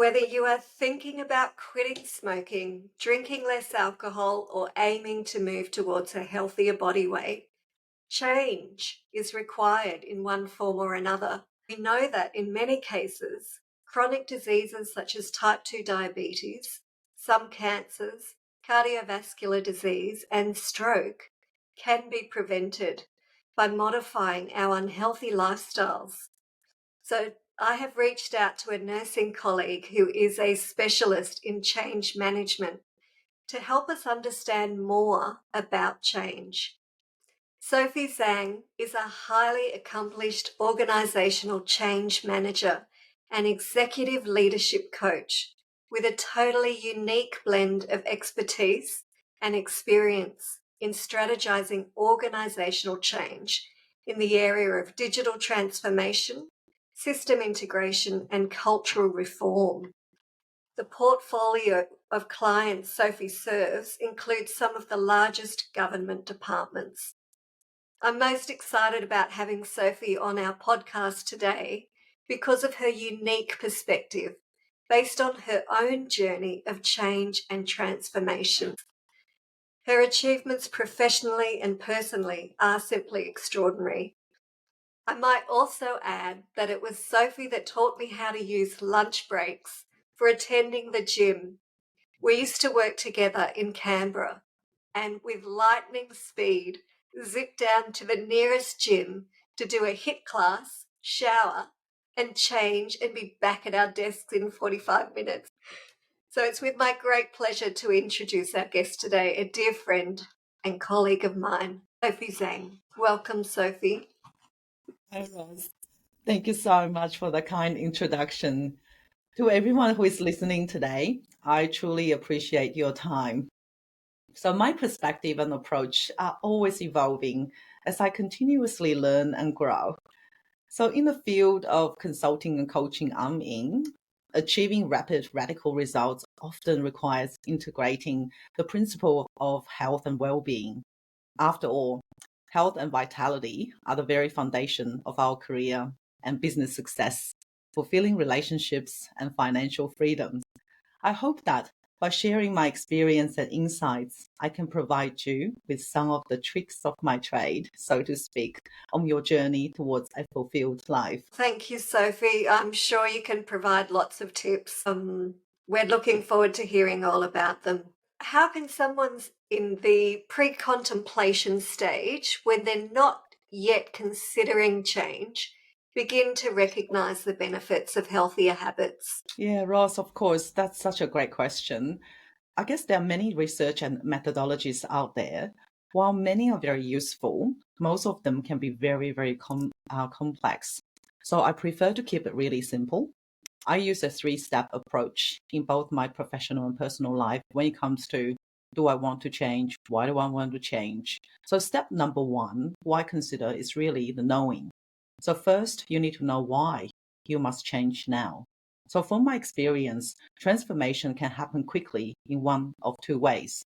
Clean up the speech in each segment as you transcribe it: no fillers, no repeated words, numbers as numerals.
Whether you are thinking about quitting smoking, drinking less alcohol, or aiming to move towards a healthier body weight, change is required in one form or another. We know that in many cases, chronic diseases such as type 2 diabetes, some cancers, cardiovascular disease, and stroke can be prevented by modifying our unhealthy lifestyles. So I have reached out to a nursing colleague who is a specialist in change management to help us understand more about change. Sophie Zhang is a highly accomplished organisational change manager and executive leadership coach with a totally unique blend of expertise and experience in strategising organisational change in the area of digital transformation, system integration, and cultural reform. The portfolio of clients Sophie serves includes some of the largest government departments. I'm most excited about having Sophie on our podcast today because of her unique perspective based on her own journey of change and transformation. Her achievements professionally and personally are simply extraordinary. I might also add that it was Sophie that taught me how to use lunch breaks for attending the gym. We used to work together in Canberra and with lightning speed zip down to the nearest gym to do a HIIT class, shower, and change and be back at our desks in 45 minutes. So it's with my great pleasure to introduce our guest today, a dear friend and colleague of mine, Sophie Zhang. Welcome, Sophie. Hi, Ros. Thank you so much for the kind introduction. To everyone who is listening today, I truly appreciate your time. So, my perspective and approach are always evolving as I continuously learn and grow. So, in the field of consulting and coaching I'm in, achieving rapid, radical results often requires integrating the principle of health and well being. After all, health and vitality are the very foundation of our career and business success, fulfilling relationships and financial freedoms. I hope that by sharing my experience and insights, I can provide you with some of the tricks of my trade, so to speak, on your journey towards a fulfilled life. Thank you, Sophie. I'm sure you can provide lots of tips. We're looking forward to hearing all about them. How can someone in the pre-contemplation stage, when they're not yet considering change, begin to recognize the benefits of healthier habits? Yeah, Ross, of course, that's such a great question. I guess there are many research and methodologies out there. While many are very useful, most of them can be very complex. So I prefer to keep it really simple. I use a three-step approach in both my professional and personal life when it comes to, do I want to change? Why do I want to change? So step number one, who I consider is really the knowing. So first, you need to know why you must change now. So from my experience, transformation can happen quickly in one of two ways.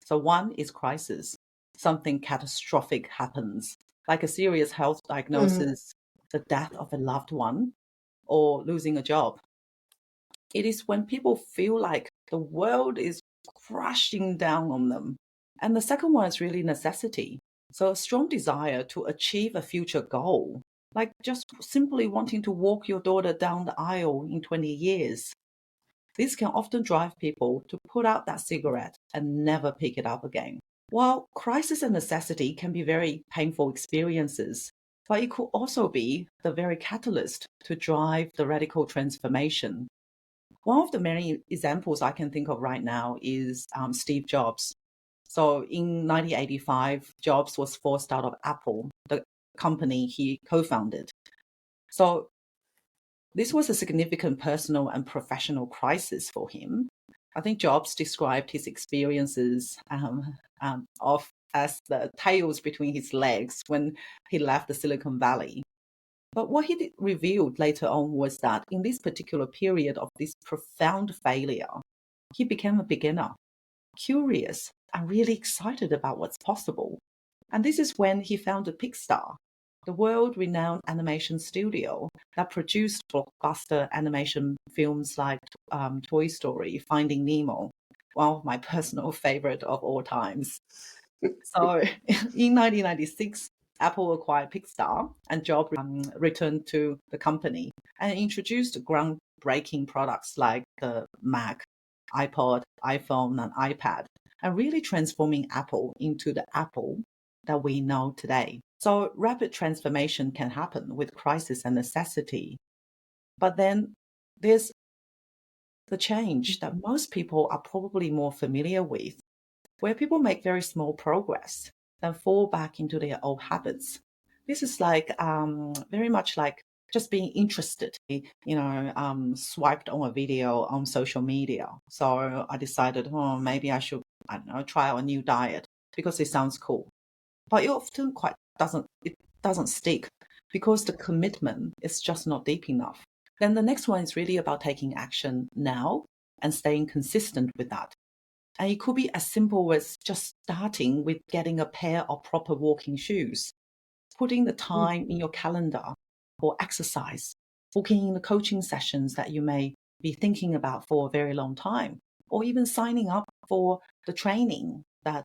So one is crisis. Something catastrophic happens, like a serious health diagnosis, the death of a loved one, or losing a job. It is when people feel like the world is crashing down on them. And the second one is really necessity. So a strong desire to achieve a future goal, like just simply wanting to walk your daughter down the aisle in 20 years. This can often drive people to put out that cigarette and never pick it up again. While crisis and necessity can be very painful experiences, but it could also be the very catalyst to drive the radical transformation. One of the many examples I can think of right now is Steve Jobs. So in 1985, Jobs was forced out of Apple, the company he co-founded. So this was a significant personal and professional crisis for him. I think Jobs described his experiences of as the tails between his legs when he left the Silicon Valley. But what he revealed later on was that in this particular period of this profound failure, he became a beginner, curious and really excited about what's possible. And this is when he founded Pixar. the world-renowned animation studio that produced blockbuster animation films like Toy Story, Finding Nemo, one of my personal favorite of all times. So in 1996, Apple acquired Pixar and Jobs returned to the company and introduced groundbreaking products like the Mac, iPod, iPhone, and iPad, and really transforming Apple into the Apple that we know today. So rapid transformation can happen with crisis and necessity. But then there's the change that most people are probably more familiar with, where people make very small progress, then fall back into their old habits. This is like very much like just being interested, swiped on a video on social media. So I decided, oh, maybe I should, I don't know, try a new diet because it sounds cool. But it often it doesn't stick because the commitment is just not deep enough. Then the next one is really about taking action now and staying consistent with that. And it could be as simple as just starting with getting a pair of proper walking shoes, putting the time in your calendar for exercise, booking in the coaching sessions that you may be thinking about for a very long time, or even signing up for the training that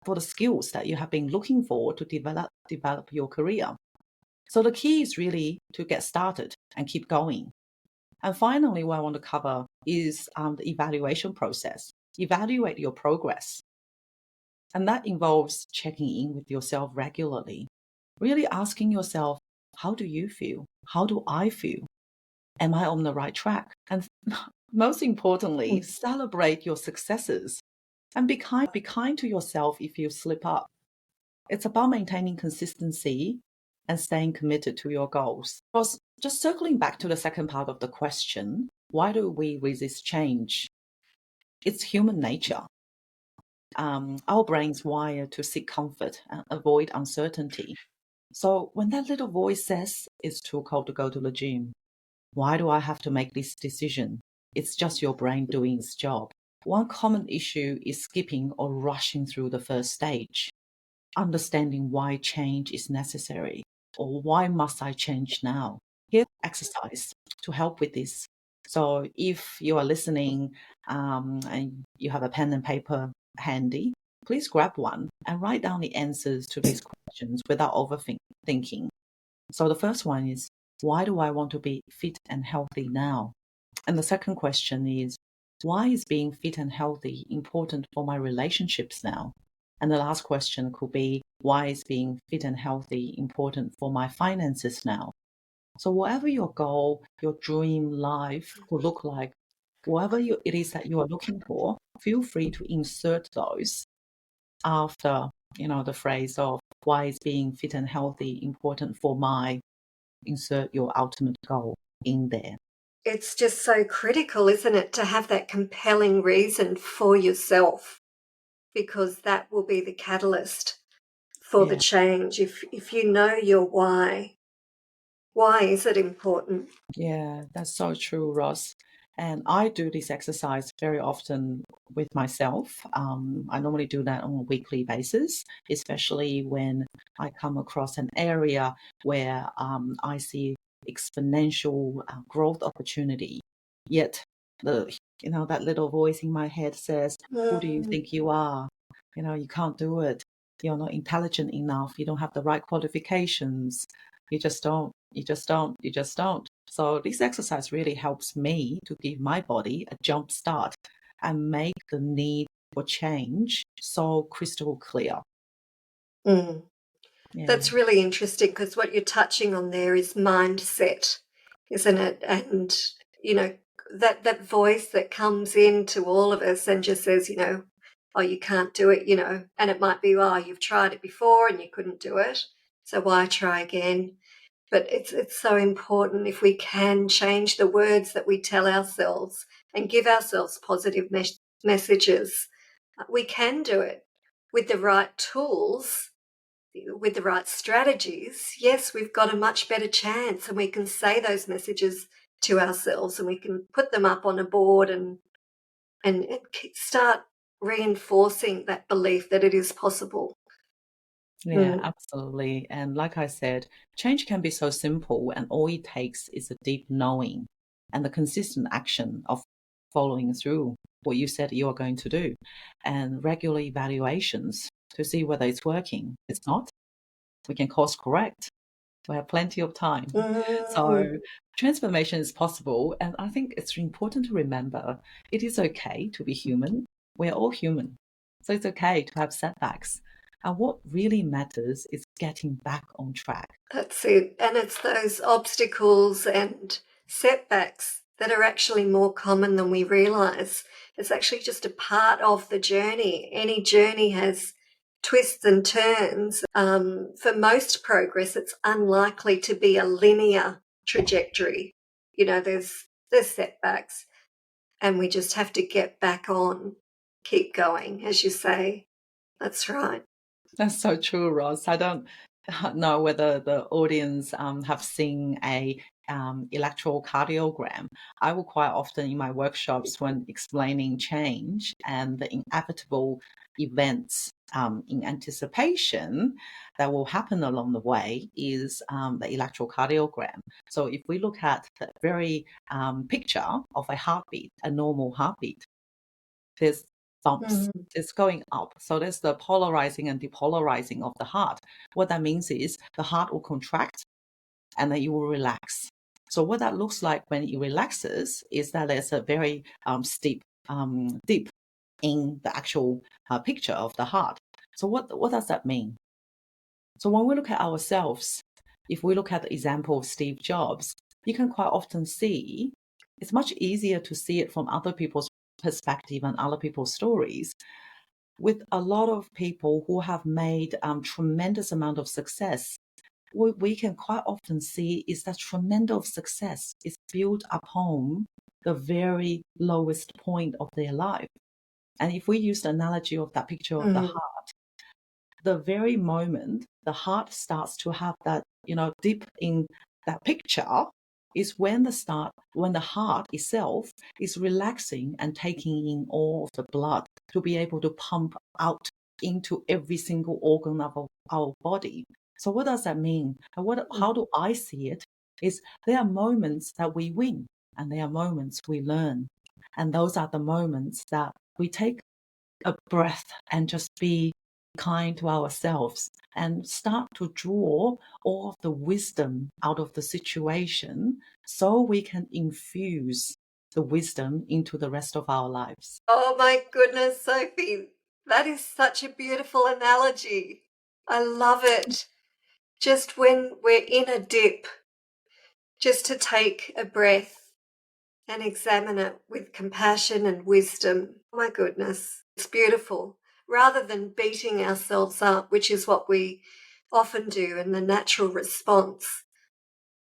for the skills that you have been looking for to develop your career. So the key is really to get started and keep going. And finally, what I want to cover is the evaluation process. Evaluate your progress. And that involves checking in with yourself regularly, really asking yourself, how do you feel? How do I feel? Am I on the right track? And most importantly, celebrate your successes and be kind to yourself if you slip up. It's about maintaining consistency and staying committed to your goals. Just circling back to the second part of the question, why do we resist change? It's human nature. Our brains wired to seek comfort and avoid uncertainty. So when that little voice says it's too cold to go to the gym, why do I have to make this decision? It's just your brain doing its job. One common issue is skipping or rushing through the first stage. Understanding why change is necessary or why must I change now. Here's exercise to help with this. So if you are listening and you have a pen and paper handy, please grab one and write down the answers to these questions without overthinking. So the first one is, why do I want to be fit and healthy now? And the second question is, why is being fit and healthy important for my relationships now? And the last question could be, why is being fit and healthy important for my finances now? So whatever your goal, your dream life could look like, whatever it is that you are looking for, feel free to insert those after, the phrase of why is being fit and healthy important for my, insert your ultimate goal in there. It's just so critical, isn't it, to have that compelling reason for yourself, because that will be the catalyst for the Yeah. change. If you know your why is it important? Yeah, that's so true, Ross. And I do this exercise very often with myself. I normally do that on a weekly basis, especially when I come across an area where I see exponential growth opportunity. Yet that little voice in my head says, "Who do you think you are? You can't do it. You're not intelligent enough. You don't have the right qualifications. You just don't. You just don't. You just don't." So this exercise really helps me to give my body a jump start and make the need for change so crystal clear. Mm. Yeah. That's really interesting, because what you're touching on there is mindset, isn't it? And, that voice that comes into all of us and just says, oh, you can't do it, and it might be, oh, you've tried it before and you couldn't do it, so why try again? But it's so important, if we can change the words that we tell ourselves and give ourselves positive messages, we can do it with the right tools, with the right strategies. Yes, we've got a much better chance, and we can say those messages to ourselves, and we can put them up on a board and start reinforcing that belief that it is possible. Yeah, Mm. absolutely. And like I said, change can be so simple, and all it takes is a deep knowing and the consistent action of following through what you said you are going to do, and regular evaluations to see whether it's working. If it's not, we can course correct. We have plenty of time. Mm. So transformation is possible. And I think it's important to remember it is okay to be human. We're all human. So it's okay to have setbacks. And what really matters is getting back on track. That's it. And it's those obstacles and setbacks that are actually more common than we realize. It's actually just a part of the journey. Any journey has twists and turns. For most progress, it's unlikely to be a linear trajectory. There's setbacks, and we just have to get back on, keep going, as you say. That's right. That's so true, Ross. I don't know whether the audience have seen a electrocardiogram. I will quite often in my workshops when explaining change and the inevitable events in anticipation that will happen along the way is the electrocardiogram. So if we look at the very picture of a heartbeat, a normal heartbeat, there's bumps. Mm. It's going up. So there's the polarizing and depolarizing of the heart. What that means is the heart will contract and then it will relax. So what that looks like when it relaxes is that there's a very steep dip in the actual picture of the heart. So what does that mean? So when we look at ourselves, if we look at the example of Steve Jobs, you can quite often see it's much easier to see it from other people's perspective and other people's stories. With a lot of people who have made tremendous amount of success, what we can quite often see is that tremendous success is built upon the very lowest point of their life. And if we use the analogy of that picture of the Mm. heart, the very moment the heart starts to have that, dip in that picture is when the heart itself is relaxing and taking in all of the blood to be able to pump out into every single organ of our body. So what does that mean? And how do I see it? Is there are moments that we win and there are moments we learn. And those are the moments that we take a breath and just be kind to ourselves and start to draw all of the wisdom out of the situation so we can infuse the wisdom into the rest of our lives. Oh my goodness, Sophie, that is such a beautiful analogy. I love it. Just when we're in a dip, just to take a breath and examine it with compassion and wisdom. Oh my goodness, it's beautiful. Rather than beating ourselves up, which is what we often do in the natural response.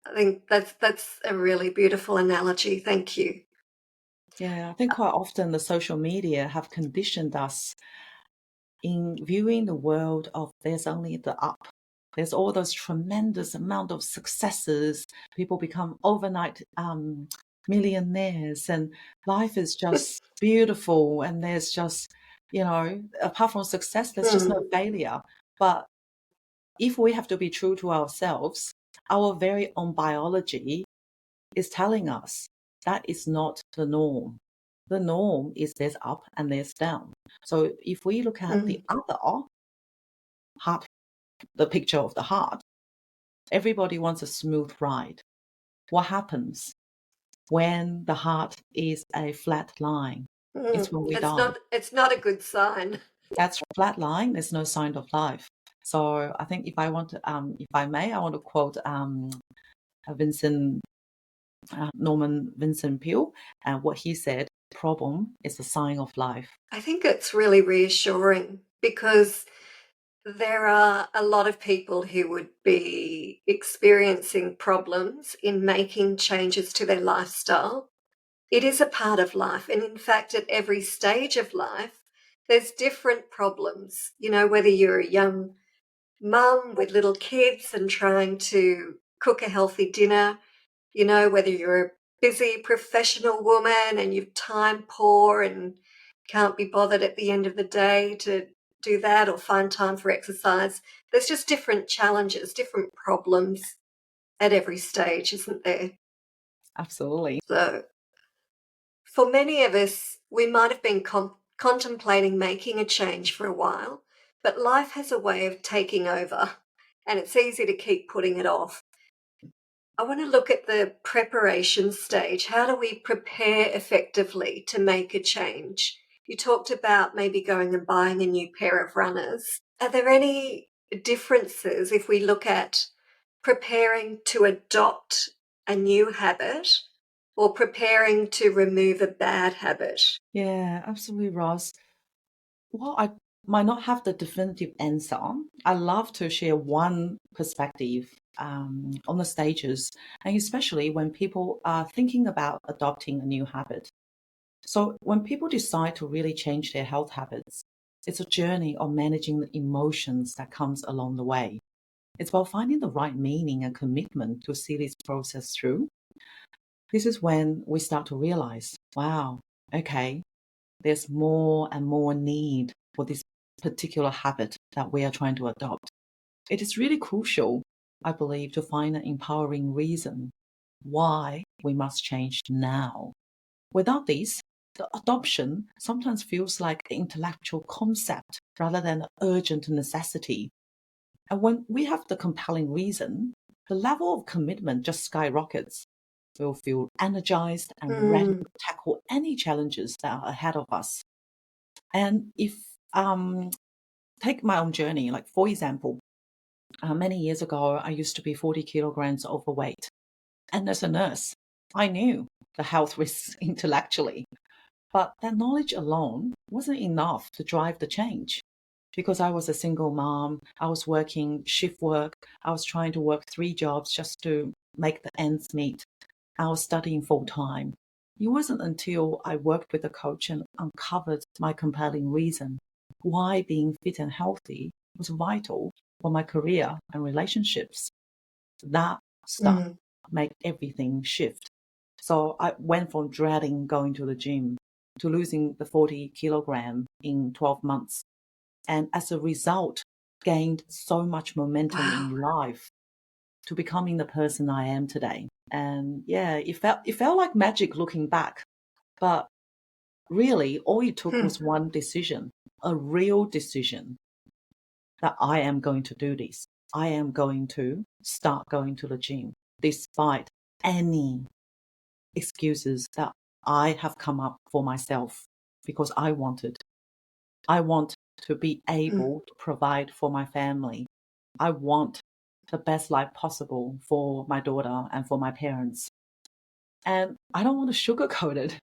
I think that's a really beautiful analogy. Thank you. Yeah, I think quite often the social media have conditioned us in viewing the world of there's only the up. There's all those tremendous amount of successes. People become overnight millionaires, and life is just beautiful. And there's just, apart from success, there's just no Mm. failure. But if we have to be true to ourselves, our very own biology is telling us that is not the norm. The norm is there's up and there's down. So if we look at the Mm. other heart, the picture of the heart, everybody wants a smooth ride. What happens when the heart is a flat line? It's Mm. when we It's die. not a good sign. That's flat line. There's no sign of life. So I think if I may, I want to quote Vincent Norman Vincent Peale, and what he said: "Problem is a sign of life." I think it's really reassuring because there are a lot of people who would be experiencing problems in making changes to their lifestyle. It is a part of life. And in fact, at every stage of life, there's different problems. Whether you're a young mum with little kids and trying to cook a healthy dinner, whether you're a busy professional woman and you're time poor and can't be bothered at the end of the day to do that or find time for exercise. There's just different challenges, different problems at every stage, isn't there? Absolutely. So for many of us, we might have been contemplating making a change for a while, but life has a way of taking over and it's easy to keep putting it off. I want to look at the preparation stage. How do we prepare effectively to make a change? You talked about maybe going and buying a new pair of runners. Are there any differences if we look at preparing to adopt a new habit or preparing to remove a bad habit? Yeah, absolutely, Ross. Well, I might not have the definitive answer. I love to share one perspective on the stages, and especially when people are thinking about adopting a new habit. So, when people decide to really change their health habits, it's a journey of managing the emotions that comes along the way. It's about finding the right meaning and commitment to see this process through. This is when we start to realize, wow, okay, there's more and more need for this particular habit that we are trying to adopt. It is really crucial, I believe, to find an empowering reason why we must change now. Without this, the adoption sometimes feels like an intellectual concept rather than an urgent necessity. And when we have the compelling reason, the level of commitment just skyrockets. We'll feel energized and ready Mm. to tackle any challenges that are ahead of us. And if take my own journey, like for example, many years ago, I used to be 40 kilograms overweight. And as a nurse, I knew the health risks intellectually. But that knowledge alone wasn't enough to drive the change. Because I was a single mom, I was working shift work, I was trying to work 3 jobs just to make the ends meet. I was studying full time. It wasn't until I worked with a coach and uncovered my compelling reason why being fit and healthy was vital for my career and relationships. That stuff Mm. made everything shift. So I went from dreading going to the gym to losing the 40 kilogram in 12 months. And as a result, gained so much momentum Wow. in life to becoming the person I am today. And yeah, it felt like magic looking back. But really all it took Hmm. was one decision, a real decision that I am going to do this. I am going to start going to the gym despite any excuses that I have come up for myself because I wanted. I want to be Mm. able to provide for my family. I want the best life possible for my daughter and for my parents. And I don't want to sugarcoat it.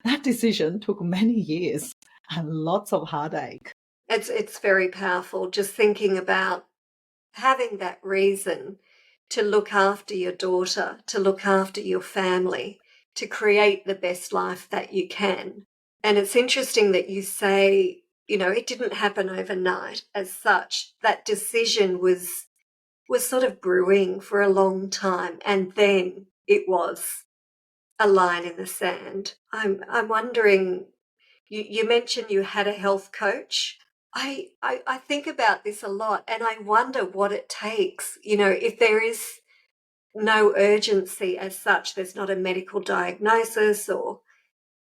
That decision took many years and lots of heartache. It's very powerful just thinking about having that reason to look after your daughter, to look after your family, to create the best life that you can. And it's interesting that you say, it didn't happen overnight as such. That decision was sort of brewing for a long time, and then it was a line in the sand. I'm wondering, you mentioned you had a health coach. I think about this a lot and I wonder what it takes. If there is no urgency as such, there's not a medical diagnosis or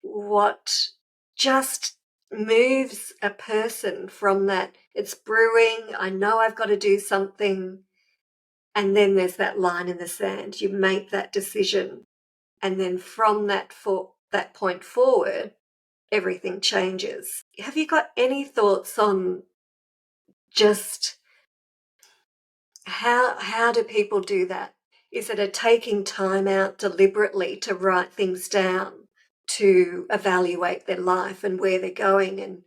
what just moves a person from that it's brewing, I know I've got to do something, and then there's that line in the sand. You make that decision, and then from that point forward, everything changes. Have you got any thoughts on just how do people do that? Is it a taking time out deliberately to write things down, to evaluate their life and where they're going? And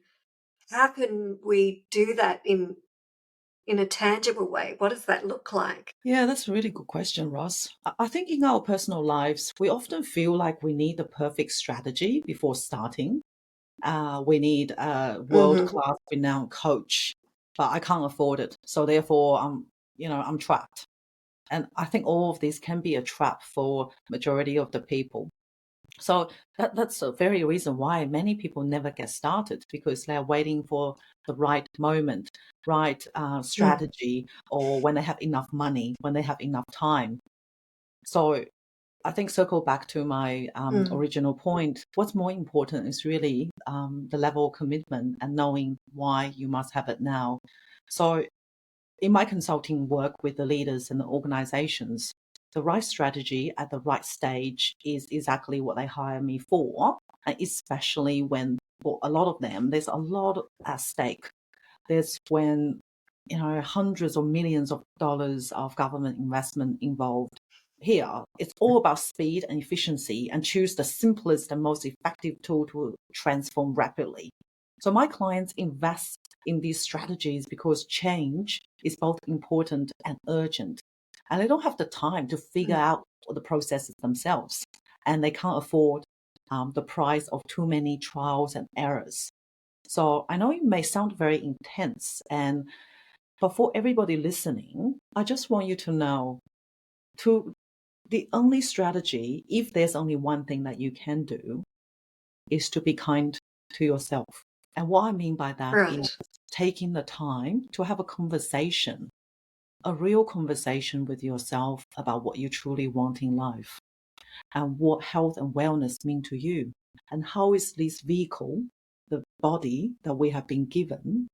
how can we do that in a tangible way? What does that look like? Yeah, that's a really good question, Ross. I think in our personal lives, we often feel like we need the perfect strategy before starting. We need a Mm-hmm. world-class renowned coach, but I can't afford it. So therefore, I'm trapped. And I think all of this can be a trap for majority of the people. So that's the very reason why many people never get started, because they're waiting for the right moment, right Mm, strategy, or when they have enough money, when they have enough time. So I think circle back to my mm, original point. What's more important is really the level of commitment and knowing why you must have it now. So in my consulting work with the leaders and the organizations, the right strategy at the right stage is exactly what they hire me for, and especially when for a lot of them, there's a lot at stake. There's when, hundreds or millions of dollars of government investment involved. Here, it's all about speed and efficiency and choose the simplest and most effective tool to transform rapidly. So my clients invest in these strategies because change is both important and urgent. And they don't have the time to figure mm. out the processes themselves. And they can't afford the price of too many trials and errors. So I know it may sound very intense, but for everybody listening, I just want you to know to the only strategy, if there's only one thing that you can do, is to be kind to yourself. And what I mean by that is Right. taking the time to have a conversation, a real conversation with yourself about what you truly want in life and what health and wellness mean to you. And how is this vehicle, the body that we have been given,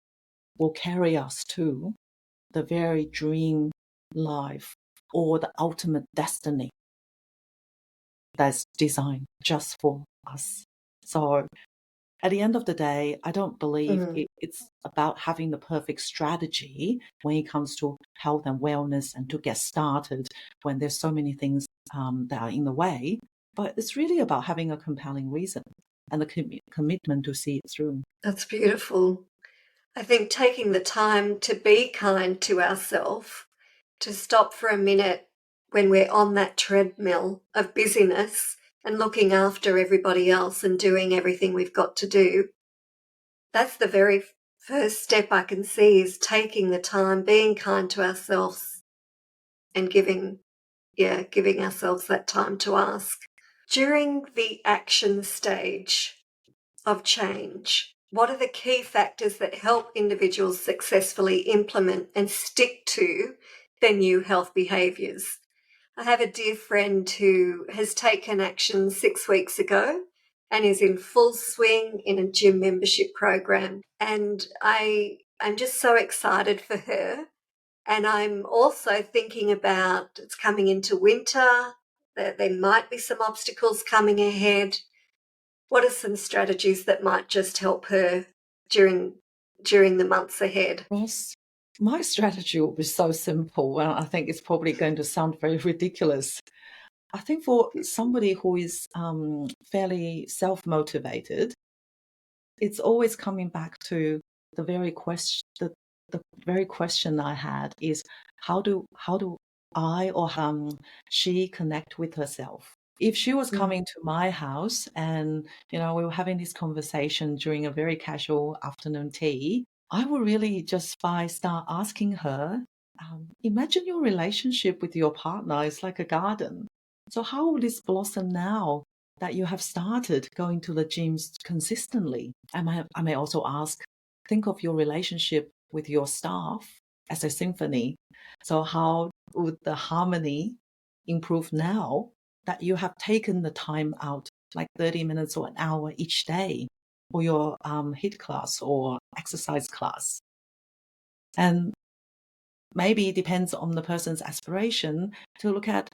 will carry us to the very dream life or the ultimate destiny that's designed just for us. So at the end of the day, I don't believe Mm. it's about having the perfect strategy when it comes to health and wellness and to get started when there's so many things that are in the way. But it's really about having a compelling reason and the commitment to see it through. That's beautiful. I think taking the time to be kind to ourselves, to stop for a minute when we're on that treadmill of busyness and looking after everybody else and doing everything we've got to do. That's the very first step I can see, is taking the time, being kind to ourselves and giving ourselves that time to ask. During the action stage of change, what are the key factors that help individuals successfully implement and stick to their new health behaviours? I have a dear friend who has taken action 6 weeks ago and is in full swing in a gym membership program. And I'm just so excited for her. And I'm also thinking about, it's coming into winter, that there might be some obstacles coming ahead. What are some strategies that might just help her during the months ahead? Ross, my strategy will be so simple, and I think it's probably going to sound very ridiculous. I think for somebody who is fairly self-motivated, it's always coming back to the very question. The very question I had is how do I or she connect with herself? If she was Mm, coming to my house and we were having this conversation during a very casual afternoon tea, I would really just by start asking her, imagine your relationship with your partner is like a garden. So how will this blossom now that you have started going to the gyms consistently? I may also ask, think of your relationship with your staff as a symphony. So how would the harmony improve now that you have taken the time out, like 30 minutes or an hour each day for your HIIT class or exercise class? And maybe it depends on the person's aspiration to look at,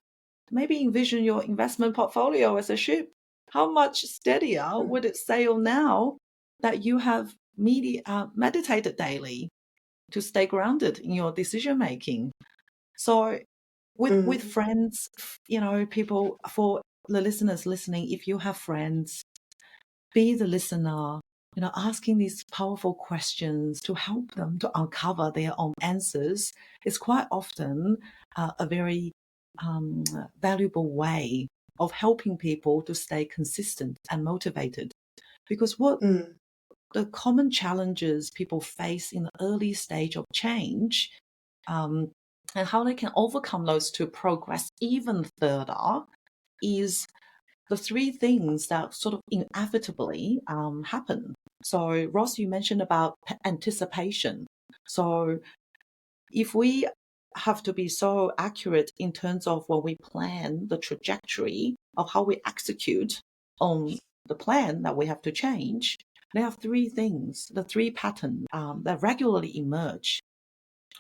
maybe envision your investment portfolio as a ship. How much steadier mm, would it sail now that you have meditated daily to stay grounded in your decision making? So with mm, friends, people, for the listeners listening, if you have friends, be the listener, asking these powerful questions to help them to uncover their own answers is quite often a very um, valuable way of helping people to stay consistent and motivated. Because what mm, the common challenges people face in the early stage of change, um, and how they can overcome those to progress even further, is the three things that sort of inevitably happen. So, Ross, you mentioned about anticipation. So, if we have to be so accurate in terms of when we plan the trajectory of how we execute on the plan that we have to change, there are three things, the three patterns that regularly emerge.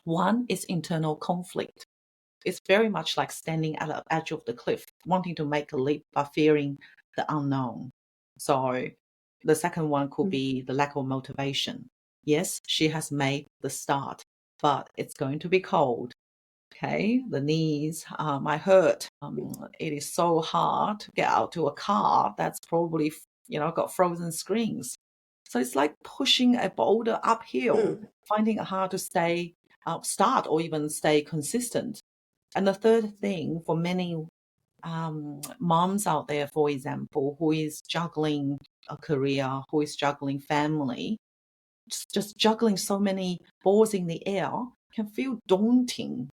One is internal conflict. It's very much like standing at the edge of the cliff, wanting to make a leap but fearing the unknown. So the second one could be the lack of motivation. Yes, she has made the start, but it's going to be cold. Okay, the knees might hurt. It is so hard to get out to a car that's probably, got frozen screens. So it's like pushing a boulder uphill, finding it hard to start or even stay consistent. And the third thing for many moms out there, for example, who is juggling a career, who is juggling family, just juggling so many balls in the air can feel daunting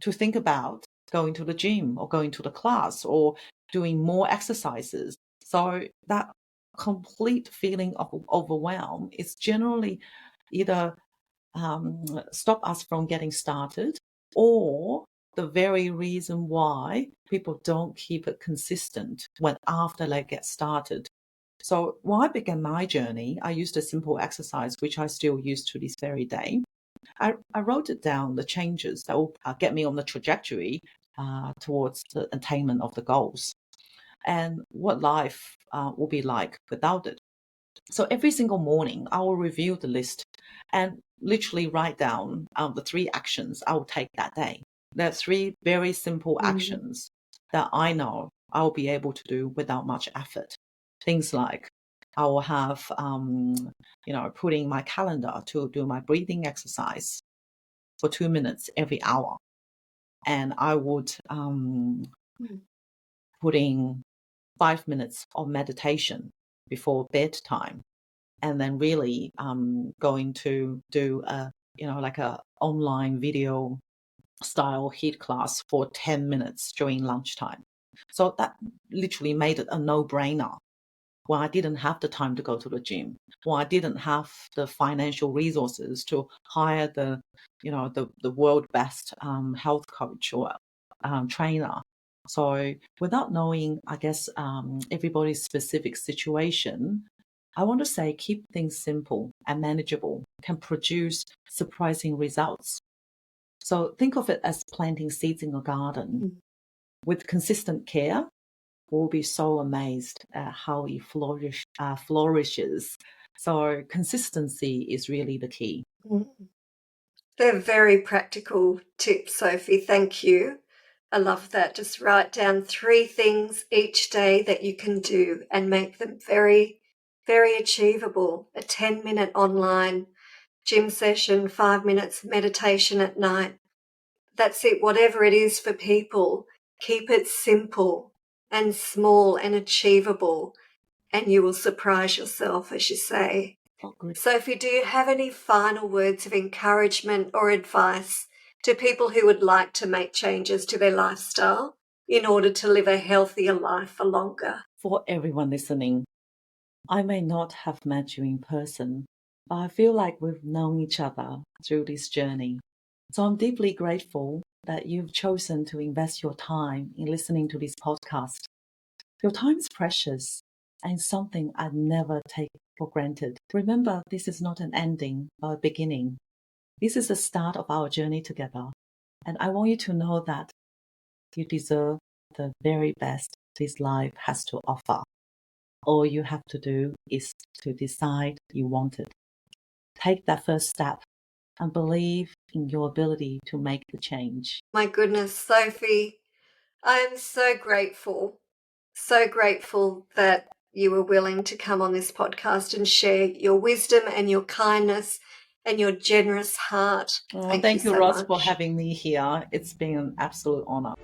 to think about going to the gym or going to the class or doing more exercises. So that complete feeling of overwhelm is generally either stop us from getting started, or the very reason why people don't keep it consistent when after they get started. So when I began my journey, I used a simple exercise, which I still use to this very day. I wrote it down, the changes that will get me on the trajectory towards the attainment of the goals and what life will be like without it. So every single morning, I will review the list and literally write down the three actions I will take that day. There are three very simple actions that I know I will be able to do without much effort. Things like I will have, putting my calendar to do my breathing exercise for 2 minutes every hour. And I would putting 5 minutes of meditation before bedtime, and then really going to do like a online video style HIIT class for 10 minutes during lunchtime. So that literally made it a no-brainer. When I didn't have the time to go to the gym, when I didn't have the financial resources to hire the world best health coach or trainer. So without knowing, I guess, everybody's specific situation, I want to say keep things simple and manageable can produce surprising results. So think of it as planting seeds in a garden. With consistent care, we'll be so amazed at how it flourishes. So consistency is really the key. They're very practical tips, Sophie. Thank you. I love that. Just write down 3 things each day that you can do and make them very, very achievable. A 10-minute online gym session, 5 minutes meditation at night. That's it. Whatever it is for people, keep it simple and small and achievable, and you will surprise yourself, as you say. Oh, good. Sophie, do you have any final words of encouragement or advice to people who would like to make changes to their lifestyle in order to live a healthier life for longer? For everyone listening, I may not have met you in person, but I feel like we've known each other through this journey. So I'm deeply grateful that you've chosen to invest your time in listening to this podcast. Your time is precious and something I'd never take for granted. Remember, this is not an ending, but a beginning. This is the start of our journey together. And I want you to know that you deserve the very best this life has to offer. All you have to do is to decide you want it. Take that first step and believe in your ability to make the change. My goodness, Sophie, I am so grateful that you were willing to come on this podcast and share your wisdom and your kindness and your generous heart. Thank you, so Ros, much for having me here. It's been an absolute honor.